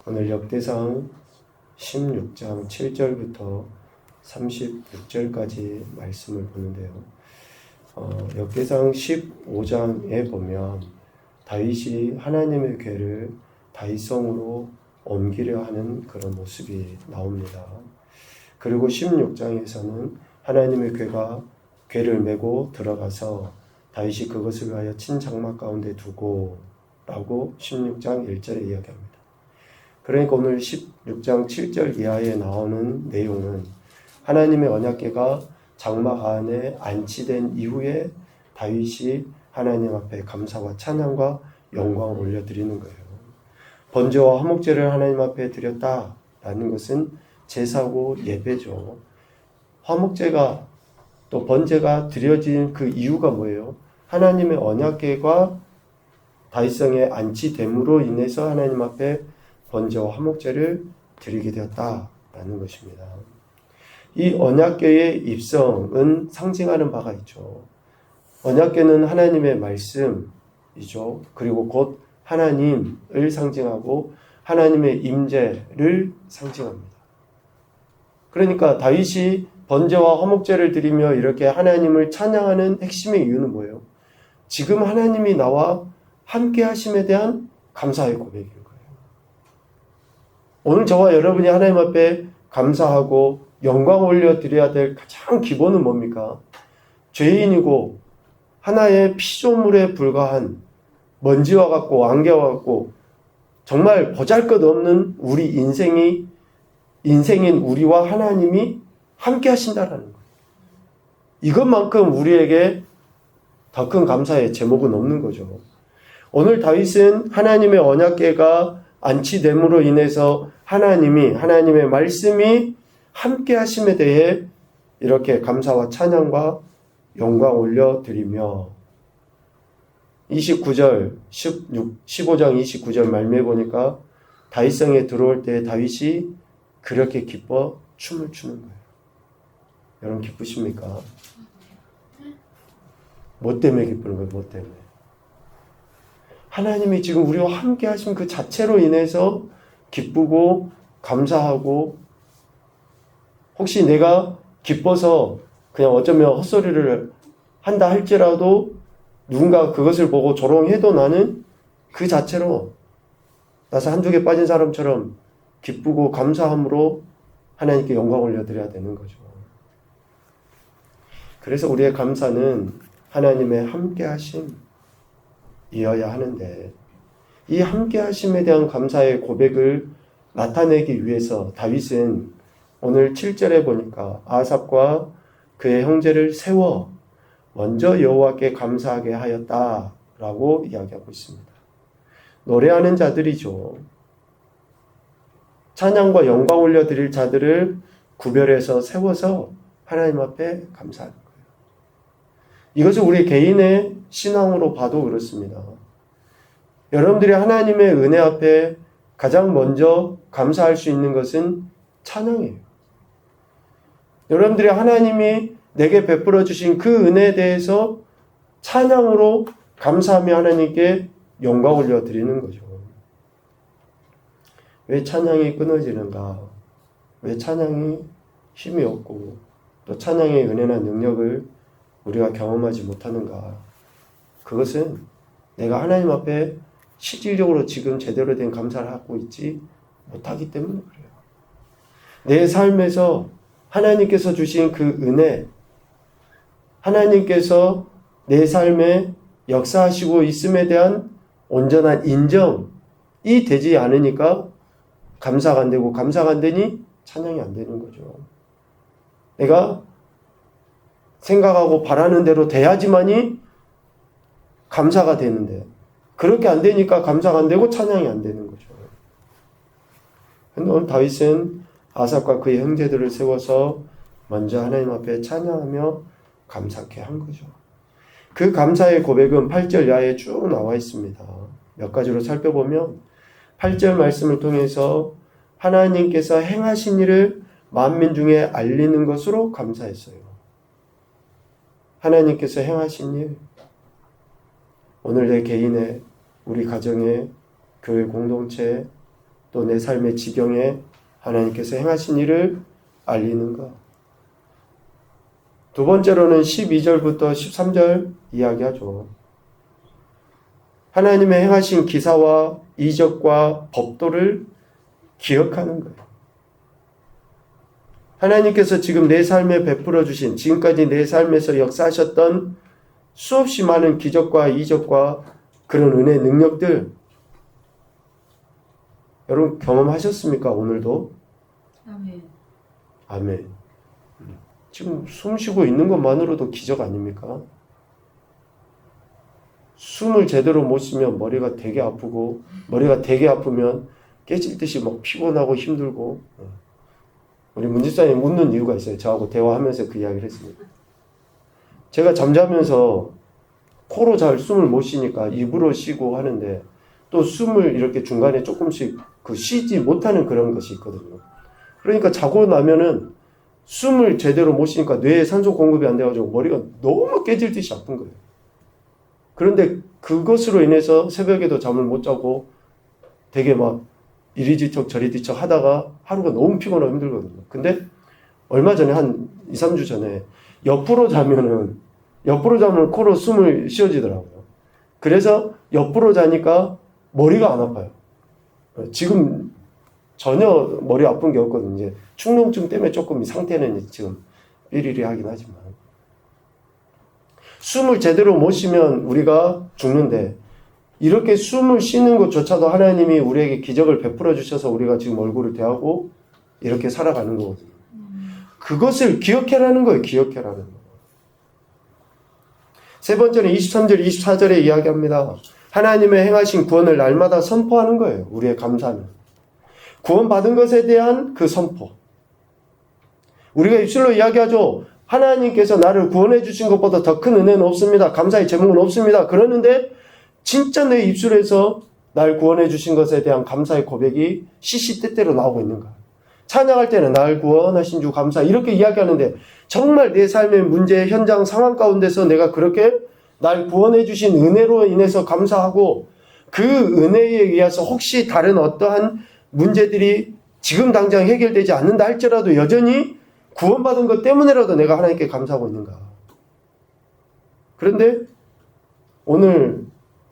오늘 역대상 16장 7절부터 36절까지 말씀을 보는데요. 역대상 15장에 보면 다윗이 하나님의 궤를 다윗성으로 옮기려 하는 그런 모습이 나옵니다. 그리고 16장에서는 하나님의 궤를 메고 들어가서 다윗이 그것을 위하여 친 장막 가운데 두고 라고 16장 1절에 이야기합니다. 그러니까 오늘 16장 7절 이하에 나오는 내용은 하나님의 언약궤가 장막 안에 안치된 이후에 다윗이 하나님 앞에 감사와 찬양과 영광을 올려드리는 거예요. 번제와 화목제를 하나님 앞에 드렸다라는 것은 제사고 예배죠. 화목제가 또 번제가 드려진 그 이유가 뭐예요? 하나님의 언약궤가 다윗성에 안치됨으로 인해서 하나님 앞에 번제와 화목제를 드리게 되었다라는 것입니다. 이 언약궤의 입성은 상징하는 바가 있죠. 언약궤는 하나님의 말씀이죠. 그리고 곧 하나님을 상징하고 하나님의 임재를 상징합니다. 그러니까 다윗이 번제와 화목제를 드리며 이렇게 하나님을 찬양하는 핵심의 이유는 뭐예요? 지금 하나님이 나와 함께 하심에 대한 감사의 고백인 거예요. 오늘 저와 여러분이 하나님 앞에 감사하고 영광 올려드려야 될 가장 기본은 뭡니까? 죄인이고 하나의 피조물에 불과한 먼지와 같고 안개와 같고 정말 보잘것없는 우리 인생인 우리와 하나님이 함께 하신다라는 거예요. 이것만큼 우리에게 더 큰 감사의 제목은 없는 거죠. 오늘 다윗은 하나님의 언약궤가 안치됨으로 인해서 하나님의 말씀이 함께 하심에 대해 이렇게 감사와 찬양과 영광 올려드리며 15장 29절 말미에 보니까 다윗성에 들어올 때 다윗이 그렇게 기뻐 춤을 추는 거예요. 여러분 기쁘십니까? 뭐 때문에 기쁘는 거예요? 뭐 때문에? 하나님이 지금 우리와 함께 하신 그 자체로 인해서 기쁘고 감사하고 혹시 내가 기뻐서 그냥 어쩌면 헛소리를 한다 할지라도 누군가 그것을 보고 조롱해도 나는 그 자체로 나서 한두 개 빠진 사람처럼 기쁘고 감사함으로 하나님께 영광 올려드려야 되는 거죠. 그래서 우리의 감사는 하나님의 함께 하심 이어야 하는데 이 함께 하심에 대한 감사의 고백을 나타내기 위해서 다윗은 오늘 7절에 보니까 아삽과 그의 형제를 세워 먼저 여호와께 감사하게 하였다라고 이야기하고 있습니다. 노래하는 자들이죠. 찬양과 영광 올려드릴 자들을 구별해서 세워서 하나님 앞에 감사하는 거예요. 이것은 우리 개인의 신앙으로 봐도 그렇습니다. 여러분들이 하나님의 은혜 앞에 가장 먼저 감사할 수 있는 것은 찬양이에요. 여러분들이 하나님이 내게 베풀어 주신 그 은혜에 대해서 찬양으로 감사하며 하나님께 영광 올려드리는 거죠. 왜 찬양이 끊어지는가? 왜 찬양이 힘이 없고 또 찬양의 은혜나 능력을 우리가 경험하지 못하는가? 그것은 내가 하나님 앞에 실질적으로 지금 제대로 된 감사를 하고 있지 못하기 때문에 그래요. 내 삶에서 하나님께서 주신 그 은혜, 하나님께서 내 삶에 역사하시고 있음에 대한 온전한 인정이 되지 않으니까 감사가 안 되고 감사가 안 되니 찬양이 안 되는 거죠. 내가 생각하고 바라는 대로 돼야지만이 감사가 되는데 그렇게 안 되니까 감사가 안 되고 찬양이 안 되는 거죠. 오늘 다윗은 아삽과 그의 형제들을 세워서 먼저 하나님 앞에 찬양하며 감사케 한 거죠. 그 감사의 고백은 8절 이하에 쭉 나와 있습니다. 몇 가지로 살펴보면 8절 말씀을 통해서 하나님께서 행하신 일을 만민 중에 알리는 것으로 감사했어요. 하나님께서 행하신 일, 오늘 내 개인의, 우리 가정의, 교회 공동체, 또 내 삶의 지경에 하나님께서 행하신 일을 알리는가. 두 번째로는 12절부터 13절 이야기하죠. 하나님의 행하신 기사와 이적과 법도를 기억하는 거예요. 하나님께서 지금 내 삶에 베풀어 주신, 지금까지 내 삶에서 역사하셨던 수없이 많은 기적과 이적과 그런 은혜 능력들, 여러분 경험하셨습니까? 오늘도? 아멘. 아멘. 지금 숨 쉬고 있는 것만으로도 기적 아닙니까? 숨을 제대로 못 쉬면 머리가 되게 아프고, 머리가 되게 아프면 깨질 듯이 막 피곤하고 힘들고. 우리 문집사님 묻는 이유가 있어요. 저하고 대화하면서 그 이야기를 했습니다. 제가 잠자면서 코로 잘 숨을 못 쉬니까 입으로 쉬고 하는데, 또 숨을 이렇게 중간에 조금씩 쉬지 못하는 그런 것이 있거든요. 그러니까 자고 나면은 숨을 제대로 못 쉬니까 뇌에 산소 공급이 안 돼가지고 머리가 너무 깨질 듯이 아픈 거예요. 그런데 그것으로 인해서 새벽에도 잠을 못 자고 되게 막 이리지척 저리지척 하다가 하루가 너무 피곤하고 힘들거든요. 근데 얼마 전에 한 2, 3주 전에 옆으로 자면 코로 숨을 쉬어지더라고요. 그래서 옆으로 자니까 머리가 안 아파요. 지금 전혀 머리 아픈 게 없거든요. 이제 축농증 때문에 조금 이 상태는 지금 삐리리하긴 하지만. 숨을 제대로 못 쉬면 우리가 죽는데, 이렇게 숨을 쉬는 것조차도 하나님이 우리에게 기적을 베풀어 주셔서 우리가 지금 얼굴을 대하고 이렇게 살아가는 거거든요. 그것을 기억해라는 거예요. 기억해라는 거. 세 번째는 23절, 24절에 이야기합니다. 하나님의 행하신 구원을 날마다 선포하는 거예요. 우리의 감사는. 구원받은 것에 대한 그 선포. 우리가 입술로 이야기하죠. 하나님께서 나를 구원해 주신 것보다 더 큰 은혜는 없습니다. 감사의 제목은 없습니다. 그러는데 진짜 내 입술에서 날 구원해 주신 것에 대한 감사의 고백이 시시때때로 나오고 있는가. 찬양할 때는 날 구원하신 주 감사 이렇게 이야기하는데, 정말 내 삶의 문제 현장 상황 가운데서 내가 그렇게 날 구원해 주신 은혜로 인해서 감사하고, 그 은혜에 의해서 혹시 다른 어떠한 문제들이 지금 당장 해결되지 않는다 할지라도 여전히 구원받은 것 때문에라도 내가 하나님께 감사하고 있는가. 그런데 오늘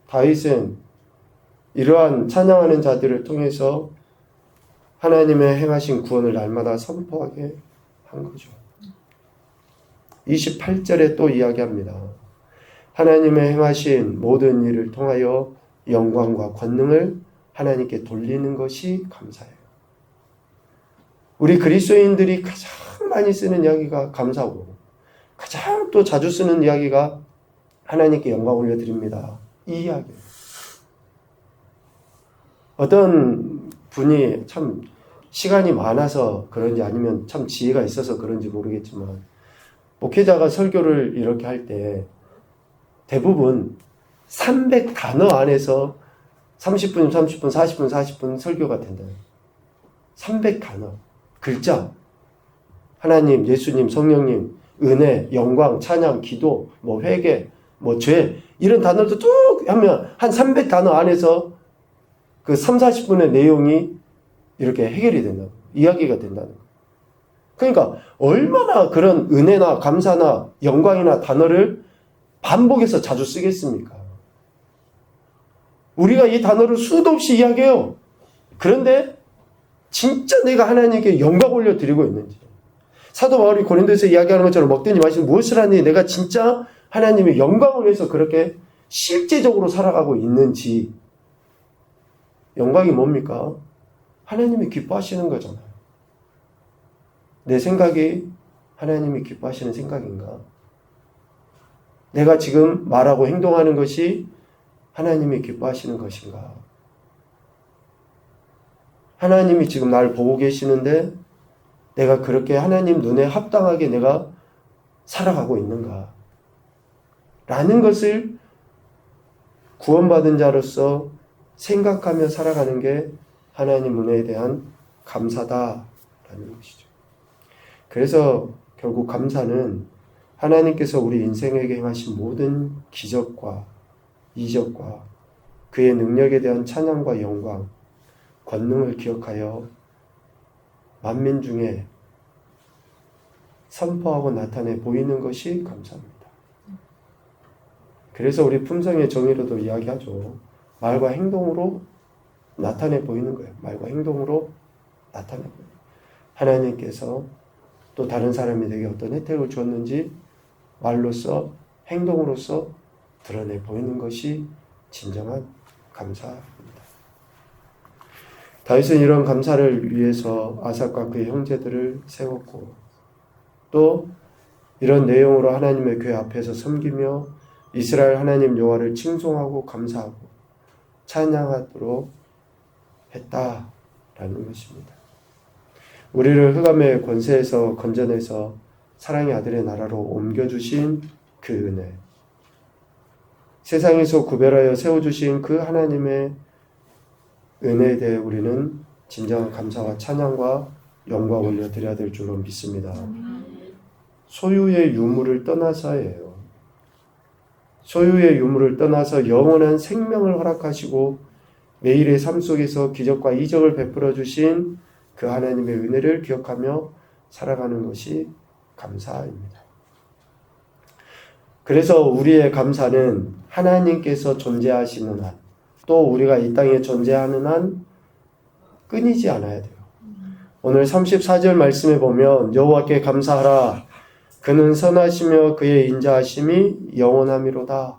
다윗은 이러한 찬양하는 자들을 통해서 하나님의 행하신 구원을 날마다 선포하게 한 거죠. 28절에 또 이야기합니다. 하나님의 행하신 모든 일을 통하여 영광과 권능을 하나님께 돌리는 것이 감사예요. 우리 그리스도인들이 가장 많이 쓰는 이야기가 감사고, 가장 또 자주 쓰는 이야기가 하나님께 영광 올려드립니다. 이 이야기예요. 어떤 분이 참 시간이 많아서 그런지 아니면 참 지혜가 있어서 그런지 모르겠지만, 목회자가 설교를 이렇게 할 때 대부분 300단어 안에서 30분, 40분 설교가 된다. 300단어. 글자. 하나님, 예수님, 성령님, 은혜, 영광, 찬양, 기도, 회개, 죄. 이런 단어도 쭉 하면 한 300단어 안에서 그 3, 40분의 내용이 이렇게 해결이 된다. 이야기가 된다는 거예요. 그러니까 얼마나 그런 은혜나 감사나 영광이나 단어를 반복해서 자주 쓰겠습니까? 우리가 이 단어를 수도 없이 이야기해요. 그런데 진짜 내가 하나님께 영광 올려드리고 있는지. 사도 바울이 고린도에서 이야기하는 것처럼 먹든지 마시든 무엇을 하니 내가 진짜 하나님의 영광을 위해서 그렇게 실제적으로 살아가고 있는지. 영광이 뭡니까? 하나님이 기뻐하시는 거잖아요. 내 생각이 하나님이 기뻐하시는 생각인가? 내가 지금 말하고 행동하는 것이 하나님이 기뻐하시는 것인가? 하나님이 지금 나를 보고 계시는데 내가 그렇게 하나님 눈에 합당하게 내가 살아가고 있는가? 라는 것을 구원받은 자로서 생각하며 살아가는 게 하나님 은혜에 대한 감사다라는 것이죠. 그래서 결국 감사는 하나님께서 우리 인생에게 행하신 모든 기적과 이적과 그의 능력에 대한 찬양과 영광, 권능을 기억하여 만민 중에 선포하고 나타내 보이는 것이 감사입니다. 그래서 우리 품성의 정의로도 이야기하죠. 말과 행동으로 나타내 보이는 거예요. 말과 행동으로 나타내 보이는 거예요. 하나님께서 또 다른 사람에게 어떤 혜택을 주었는지 말로써 행동으로써 드러내 보이는 것이 진정한 감사입니다. 다윗은 이런 감사를 위해서 아삽과 그의 형제들을 세웠고 또 이런 내용으로 하나님의 교회 앞에서 섬기며 이스라엘 하나님 여호와를 칭송하고 감사하고 찬양하도록 했다라는 것입니다. 우리를 흑암의 권세에서 건져내서 사랑의 아들의 나라로 옮겨주신 그 은혜, 세상에서 구별하여 세워주신 그 하나님의 은혜에 대해 우리는 진정한 감사와 찬양과 영광을 올려드려야 될 줄로 믿습니다. 소유의 유물을 떠나서예요. 소유의 유물을 떠나서 영원한 생명을 허락하시고 매일의 삶 속에서 기적과 이적을 베풀어 주신 그 하나님의 은혜를 기억하며 살아가는 것이 감사입니다. 그래서 우리의 감사는 하나님께서 존재하시는 한, 또 우리가 이 땅에 존재하는 한 끊이지 않아야 돼요. 오늘 34절 말씀에 보면 여호와께 감사하라. 그는 선하시며 그의 인자하심이 영원함이로다.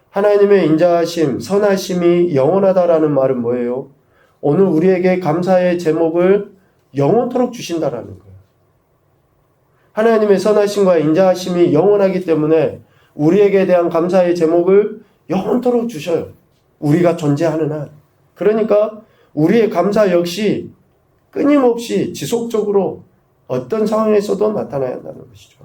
하나님의 인자하심, 선하심이 영원하다라는 말은 뭐예요? 오늘 우리에게 감사의 제목을 영원토록 주신다라는 거예요. 하나님의 선하심과 인자하심이 영원하기 때문에 우리에게 대한 감사의 제목을 영원토록 주셔요. 우리가 존재하는 한. 그러니까 우리의 감사 역시 끊임없이 지속적으로 어떤 상황에서도 나타나야 한다는 것이죠.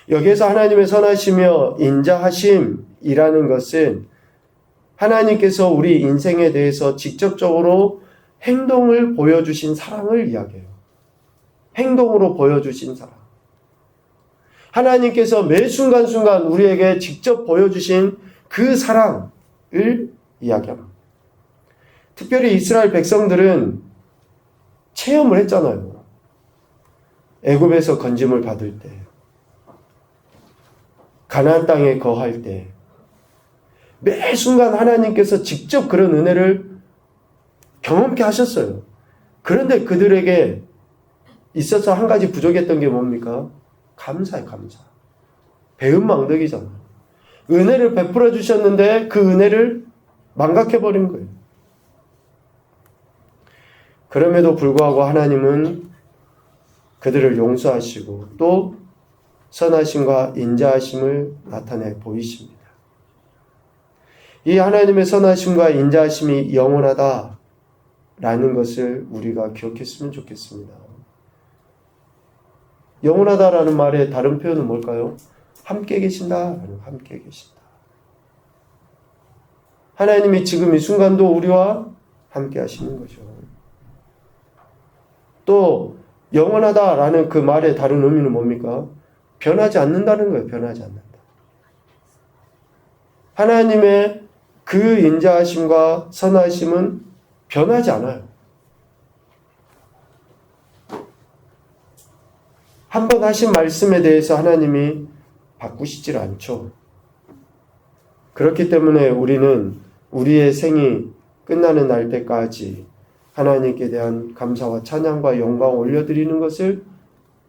여기에서 하나님의 선하시며 인자하심이라는 것은 하나님께서 우리 인생에 대해서 직접적으로 행동을 보여주신 사랑을 이야기해요. 행동으로 보여주신 사랑. 하나님께서 매 순간순간 우리에게 직접 보여주신 그 사랑을 이야기합니다. 특별히 이스라엘 백성들은 체험을 했잖아요. 애굽에서 건짐을 받을 때, 가나안 땅에 거할 때, 매 순간 하나님께서 직접 그런 은혜를 경험케 하셨어요. 그런데 그들에게 있어서 한 가지 부족했던 게 뭡니까? 감사예요, 감사. 배은망덕이잖아요. 은혜를 베풀어 주셨는데 그 은혜를 망각해버린 거예요. 그럼에도 불구하고 하나님은 그들을 용서하시고 또 선하심과 인자하심을 나타내 보이십니다. 이 하나님의 선하심과 인자하심이 영원하다라는 것을 우리가 기억했으면 좋겠습니다. 영원하다라는 말의 다른 표현은 뭘까요? 함께 계신다. 함께 계신다. 하나님이 지금 이 순간도 우리와 함께 하시는 거죠. 또 영원하다라는 그 말의 다른 의미는 뭡니까? 변하지 않는다는 거예요. 변하지 않는다. 하나님의 그 인자하심과 선하심은 변하지 않아요. 한 번 하신 말씀에 대해서 하나님이 바꾸시질 않죠. 그렇기 때문에 우리는 우리의 생이 끝나는 날 때까지 하나님께 대한 감사와 찬양과 영광을 올려드리는 것을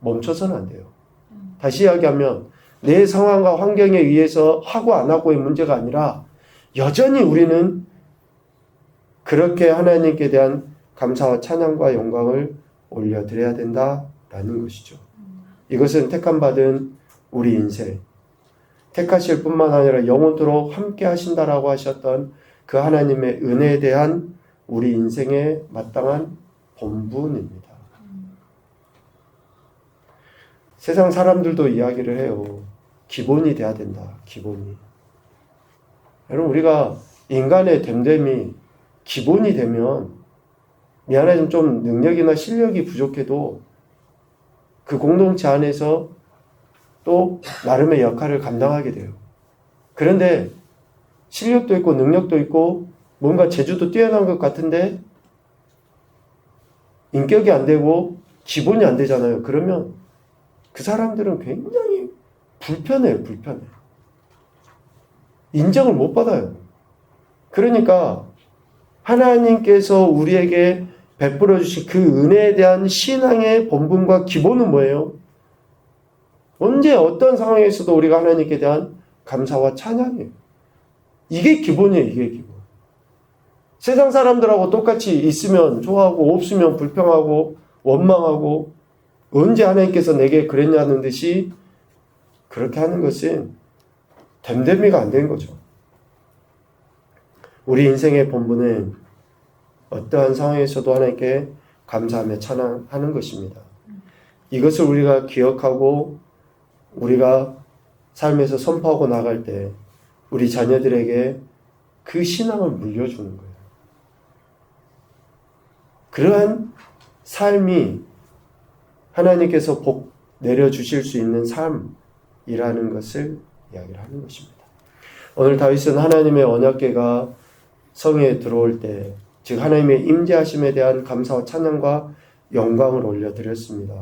멈춰서는 안 돼요. 다시 이야기하면 내 상황과 환경에 의해서 하고 안 하고의 문제가 아니라 여전히 우리는 그렇게 하나님께 대한 감사와 찬양과 영광을 올려드려야 된다라는 것이죠. 이것은 택함받은 우리 인생, 택하실 뿐만 아니라 영원토록 함께 하신다라고 하셨던 그 하나님의 은혜에 대한 우리 인생에 마땅한 본분입니다. 세상 사람들도 이야기를 해요. 기본이 돼야 된다. 기본이. 여러분 우리가 인간의 됨됨이 기본이 되면 미안하지만 좀 능력이나 실력이 부족해도 그 공동체 안에서 또 나름의 역할을 감당하게 돼요. 그런데 실력도 있고 능력도 있고 뭔가 재주도 뛰어난 것 같은데 인격이 안 되고 기본이 안 되잖아요. 그러면 그 사람들은 굉장히 불편해요. 인정을 못 받아요. 그러니까 하나님께서 우리에게 베풀어 주신 그 은혜에 대한 신앙의 본분과 기본은 뭐예요? 언제 어떤 상황에서도 우리가 하나님께 대한 감사와 찬양이에요. 이게 기본이에요. 이게 기본. 세상 사람들하고 똑같이 있으면 좋아하고 없으면 불평하고 원망하고 언제 하나님께서 내게 그랬냐는 듯이 그렇게 하는 것은 됨됨이가 안 되는 거죠. 우리 인생의 본분은 어떠한 상황에서도 하나님께 감사하며 찬양하는 것입니다. 이것을 우리가 기억하고 우리가 삶에서 선포하고 나갈 때 우리 자녀들에게 그 신앙을 물려주는 거예요. 그러한 삶이 하나님께서 복 내려주실 수 있는 삶이라는 것을 이야기를 하는 것입니다. 오늘 다윗은 하나님의 언약궤가 성에 들어올 때, 즉 하나님의 임재하심에 대한 감사와 찬양과 영광을 올려드렸습니다.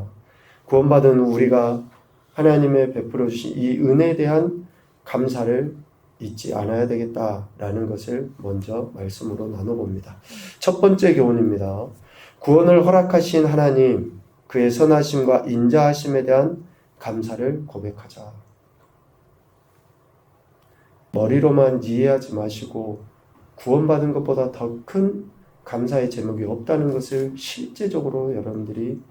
구원받은 우리가 하나님의 베풀어 주신 이 은혜에 대한 감사를 잊지 않아야 되겠다라는 것을 먼저 말씀으로 나눠봅니다. 첫 번째 교훈입니다. 구원을 허락하신 하나님, 그의 선하심과 인자하심에 대한 감사를 고백하자. 머리로만 이해하지 마시고 구원받은 것보다 더 큰 감사의 제목이 없다는 것을 실제적으로 여러분들이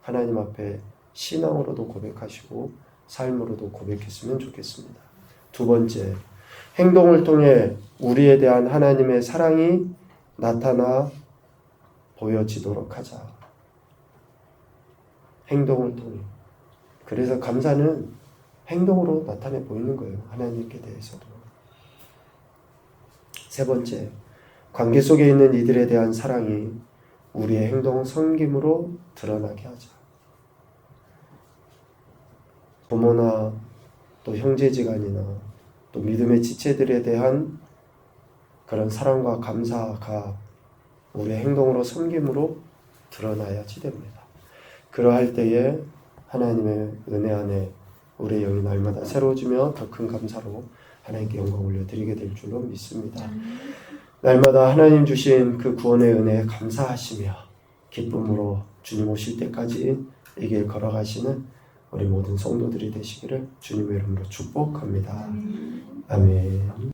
하나님 앞에 신앙으로도 고백하시고 삶으로도 고백했으면 좋겠습니다. 두 번째, 행동을 통해 우리에 대한 하나님의 사랑이 나타나 보여지도록 하자. 행동을 통해. 그래서 감사는 행동으로 나타내 보이는 거예요. 하나님께 대해서도. 세 번째, 관계 속에 있는 이들에 대한 사랑이 우리의 행동 섬김으로 드러나게 하자. 부모나 또 형제지간이나 또 믿음의 지체들에 대한 그런 사랑과 감사가 우리의 행동으로 섬김으로 드러나야지 됩니다. 그러할 때에 하나님의 은혜 안에 우리의 영이 날마다 새로워지며 더 큰 감사로 하나님께 영광 올려드리게 될 줄로 믿습니다. 날마다 하나님 주신 그 구원의 은혜에 감사하시며 기쁨으로 주님 오실 때까지 이 길 걸어가시는 우리 모든 성도들이 되시기를 주님의 이름으로 축복합니다. 아멘.